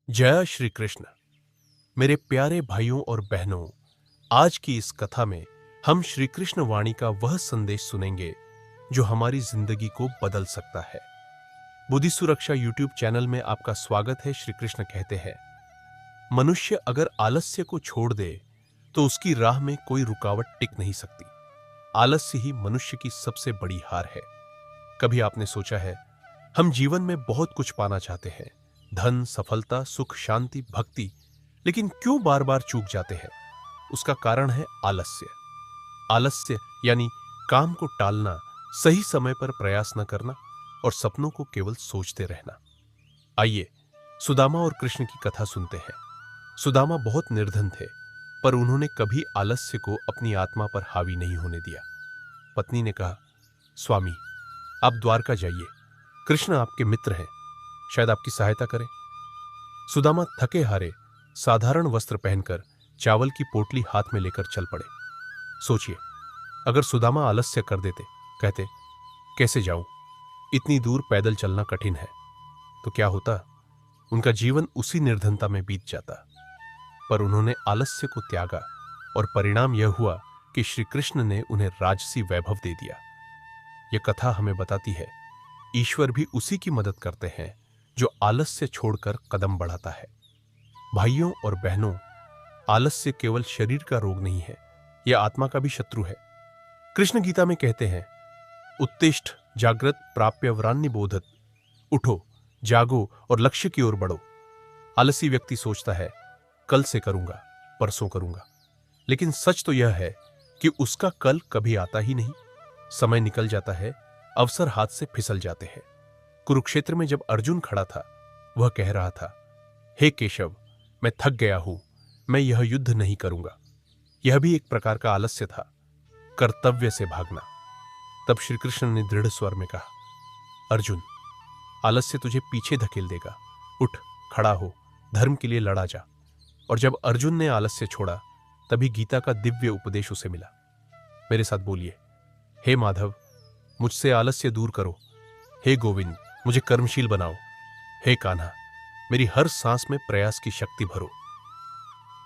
जय श्री कृष्ण। मेरे प्यारे भाइयों और बहनों, आज की इस कथा में हम श्री कृष्ण वाणी का वह संदेश सुनेंगे जो हमारी जिंदगी को बदल सकता है। बुद्धि सुरक्षा यूट्यूब चैनल में आपका स्वागत है। श्री कृष्ण कहते हैं, मनुष्य अगर आलस्य को छोड़ दे तो उसकी राह में कोई रुकावट टिक नहीं सकती। आलस्य ही मनुष्य की सबसे बड़ी हार है। कभी आपने सोचा है, हम जीवन में बहुत कुछ पाना चाहते हैं, धन, सफलता, सुख, शांति, भक्ति, लेकिन क्यों बार बार चूक जाते हैं? उसका कारण है आलस्य। आलस्य यानी काम को टालना, सही समय पर प्रयास न करना और सपनों को केवल सोचते रहना। आइए सुदामा और कृष्ण की कथा सुनते हैं। सुदामा बहुत निर्धन थे, पर उन्होंने कभी आलस्य को अपनी आत्मा पर हावी नहीं होने दिया। पत्नी ने कहा, स्वामी, आप द्वारका जाइए, कृष्ण आपके मित्र हैं, शायद आपकी सहायता करें। सुदामा थके हारे साधारण वस्त्र पहनकर चावल की पोटली हाथ में लेकर चल पड़े। सोचिए, अगर सुदामा आलस्य कर देते, कहते, कैसे जाऊं, इतनी दूर पैदल चलना कठिन है, तो क्या होता? उनका जीवन उसी निर्धनता में बीत जाता। पर उन्होंने आलस्य को त्यागा और परिणाम यह हुआ कि श्री कृष्ण ने उन्हें राजसी वैभव दे दिया। यह कथा हमें बताती है, ईश्वर भी उसी की मदद करते हैं जो आलस्य छोड़कर कदम बढ़ाता है। भाइयों और बहनों, आलस्य केवल शरीर का रोग नहीं है, यह आत्मा का भी शत्रु है। कृष्ण गीता में कहते हैं, उत्तिष्ठ जागृत प्राप्य वरान्य बोधत। उठो, जागो और लक्ष्य की ओर बढ़ो। आलसी व्यक्ति सोचता है, कल से करूंगा, परसों करूंगा, लेकिन सच तो यह है कि उसका कल कभी आता ही नहीं। समय निकल जाता है, अवसर हाथ से फिसल जाते हैं। कुरुक्षेत्र में जब अर्जुन खड़ा था, वह कह रहा था, हे केशव, मैं थक गया हूं, मैं यह युद्ध नहीं करूंगा। यह भी एक प्रकार का आलस्य था, कर्तव्य से भागना। तब श्री कृष्ण ने दृढ़ स्वर में कहा, अर्जुन, आलस्य तुझे पीछे धकेल देगा, उठ, खड़ा हो, धर्म के लिए लड़ा जा। और जब अर्जुन ने आलस्य छोड़ा, तभी गीता का दिव्य उपदेश उसे मिला। मेरे साथ बोलिए, हे माधव, मुझसे आलस्य दूर करो। हे गोविंद, मुझे कर्मशील बनाओ। हे कान्हा, मेरी हर सांस में प्रयास की शक्ति भरो।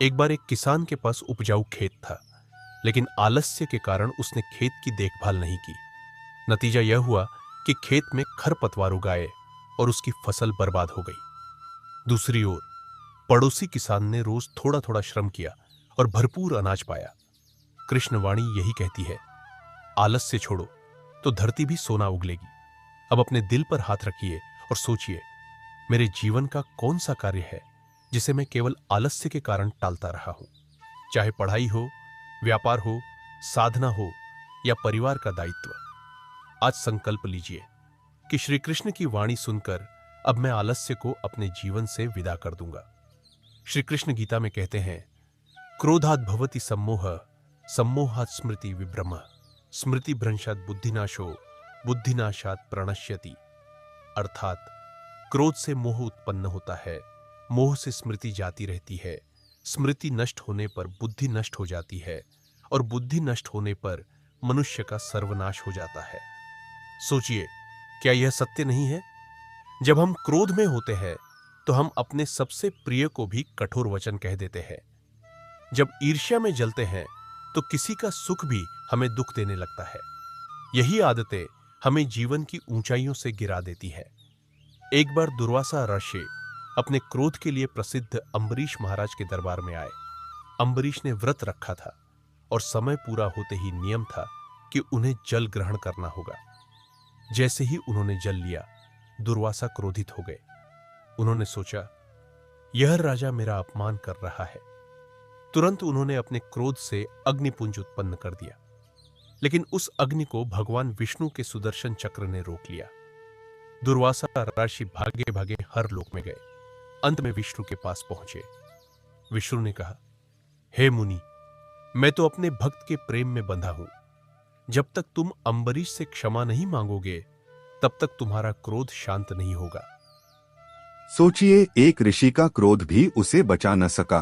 एक बार एक किसान के पास उपजाऊ खेत था, लेकिन आलस्य के कारण उसने खेत की देखभाल नहीं की। नतीजा यह हुआ कि खेत में खरपतवार उग आए और उसकी फसल बर्बाद हो गई। दूसरी ओर पड़ोसी किसान ने रोज थोड़ा थोड़ा श्रम किया और भरपूर अनाज पाया। कृष्णवाणी यही कहती है, आलस्य छोड़ो तो धरती भी सोना उगलेगी। अब अपने दिल पर हाथ रखिए और सोचिए, मेरे जीवन का कौन सा कार्य है जिसे मैं केवल आलस्य के कारण टालता रहा हूं? चाहे पढ़ाई हो, व्यापार हो, साधना हो या परिवार का दायित्व। आज संकल्प लीजिए कि श्री कृष्ण की वाणी सुनकर अब मैं आलस्य को अपने जीवन से विदा कर दूंगा। श्री कृष्ण गीता में कहते हैं, क्रोधात् भवति सम्मोह, सम्मोहात् स्मृति विभ्रम, स्मृति भ्रंशात् बुद्धिनाशो, बुद्धिनाशात् प्रणश्यति। अर्थात क्रोध से मोह उत्पन्न होता है, मोह से स्मृति जाती रहती है, स्मृति नष्ट होने पर बुद्धि नष्ट हो जाती है और बुद्धि नष्ट होने पर मनुष्य का सर्वनाश हो जाता है। सोचिए, क्या यह सत्य नहीं है? जब हम क्रोध में होते हैं तो हम अपने सबसे प्रिय को भी कठोर वचन कह देते हैं। जब ईर्ष्या में जलते हैं तो किसी का सुख भी हमें दुख देने लगता है। यही आदतें हमें जीवन की ऊंचाइयों से गिरा देती है। एक बार दुर्वासा ऋषि अपने क्रोध के लिए प्रसिद्ध अम्बरीश महाराज के दरबार में आए। अम्बरीश ने व्रत रखा था और समय पूरा होते ही नियम था कि उन्हें जल ग्रहण करना होगा। जैसे ही उन्होंने जल लिया, दुर्वासा क्रोधित हो गए। उन्होंने सोचा, यह राजा मेरा अपमान कर रहा है। तुरंत उन्होंने अपने क्रोध से अग्निपुंज उत्पन्न कर दिया, लेकिन उस अग्नि को भगवान विष्णु के सुदर्शन चक्र ने रोक लिया। दुर्वासा ऋषि भागे भागे हर लोक में गए। अंत में विष्णु के पास पहुंचे। विष्णु ने कहा, हे मुनि, मैं तो अपने भक्त के प्रेम में बंधा हूं। जब तक तुम अम्बरीश से क्षमा नहीं मांगोगे, तब तक तुम्हारा क्रोध शांत नहीं होगा। सोचिए, एक ऋषि का क्रोध भी उसे बचा न सका।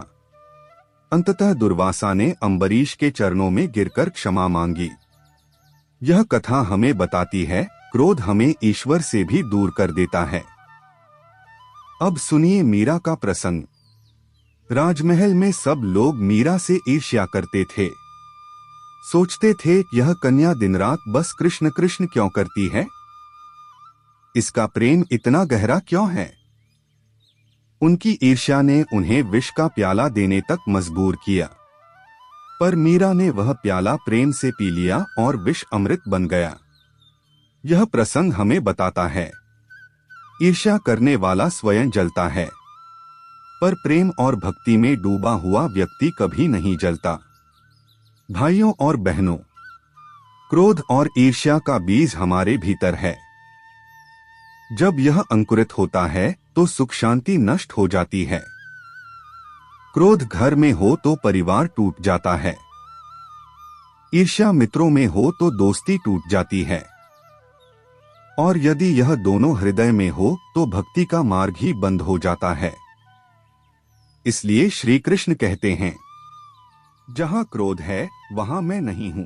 अंततः दुर्वासा ने अम्बरीश के चरणों में गिरकर क्षमा मांगी। यह कथा हमें बताती है, क्रोध हमें ईश्वर से भी दूर कर देता है। अब सुनिए मीरा का प्रसंग। राजमहल में सब लोग मीरा से ईर्ष्या करते थे। सोचते थे यह कन्या दिन रात बस कृष्ण कृष्ण क्यों करती है, इसका प्रेम इतना गहरा क्यों है। उनकी ईर्ष्या ने उन्हें विष का प्याला देने तक मजबूर किया, पर मीरा ने वह प्याला प्रेम से पी लिया और विष अमृत बन गया। यह प्रसंग हमें बताता है, ईर्ष्या करने वाला स्वयं जलता है, पर प्रेम और भक्ति में डूबा हुआ व्यक्ति कभी नहीं जलता। भाइयों और बहनों, क्रोध और ईर्ष्या का बीज हमारे भीतर है। जब यह अंकुरित होता है तो सुख शांति नष्ट हो जाती है। क्रोध घर में हो तो परिवार टूट जाता है। ईर्ष्या मित्रों में हो तो दोस्ती टूट जाती है। और यदि यह दोनों हृदय में हो तो भक्ति का मार्ग ही बंद हो जाता है। इसलिए श्री कृष्ण कहते हैं, जहां क्रोध है वहां मैं नहीं हूं,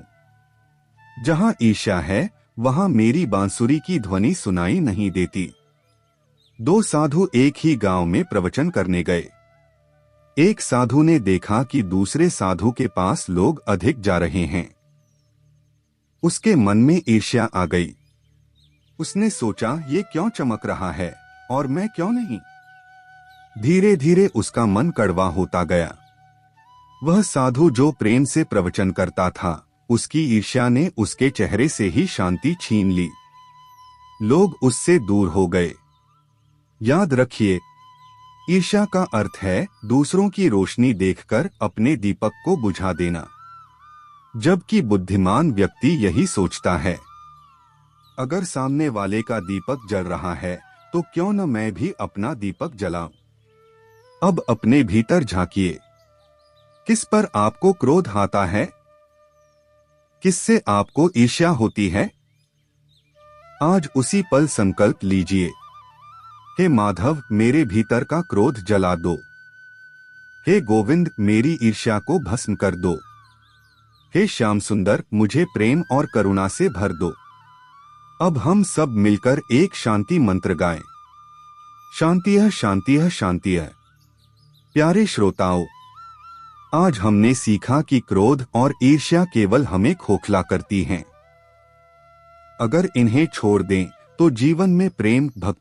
जहां ईर्ष्या है वहां मेरी बांसुरी की ध्वनि सुनाई नहीं देती। दो साधु एक ही गांव में प्रवचन करने गए। एक साधु ने देखा कि दूसरे साधु के पास लोग अधिक जा रहे हैं। उसके मन में ईर्ष्या आ गई। उसने सोचा, ये क्यों चमक रहा है और मैं क्यों नहीं। धीरे धीरे उसका मन कड़वा होता गया। वह साधु जो प्रेम से प्रवचन करता था, उसकी ईर्ष्या ने उसके चेहरे से ही शांति छीन ली। लोग उससे दूर हो गए। याद रखिए, ईर्ष्या का अर्थ है दूसरों की रोशनी देखकर अपने दीपक को बुझा देना, जबकि बुद्धिमान व्यक्ति यही सोचता है, अगर सामने वाले का दीपक जल रहा है तो क्यों न मैं भी अपना दीपक जलाऊं। अब अपने भीतर झांकिए, किस पर आपको क्रोध आता है, किससे आपको ईर्ष्या होती है। आज उसी पल संकल्प लीजिए, हे माधव मेरे भीतर का क्रोध जला दो, हे गोविंद मेरी ईर्ष्या को भस्म कर दो, हे श्याम सुंदर मुझे प्रेम और करुणा से भर दो। अब हम सब मिलकर एक शांति मंत्र गाएं। शांतिः शांतिः शांतिः। प्यारे श्रोताओं, आज हमने सीखा कि क्रोध और ईर्ष्या केवल हमें खोखला करती हैं। अगर इन्हें छोड़ दें तो जीवन में प्रेम, भक्ति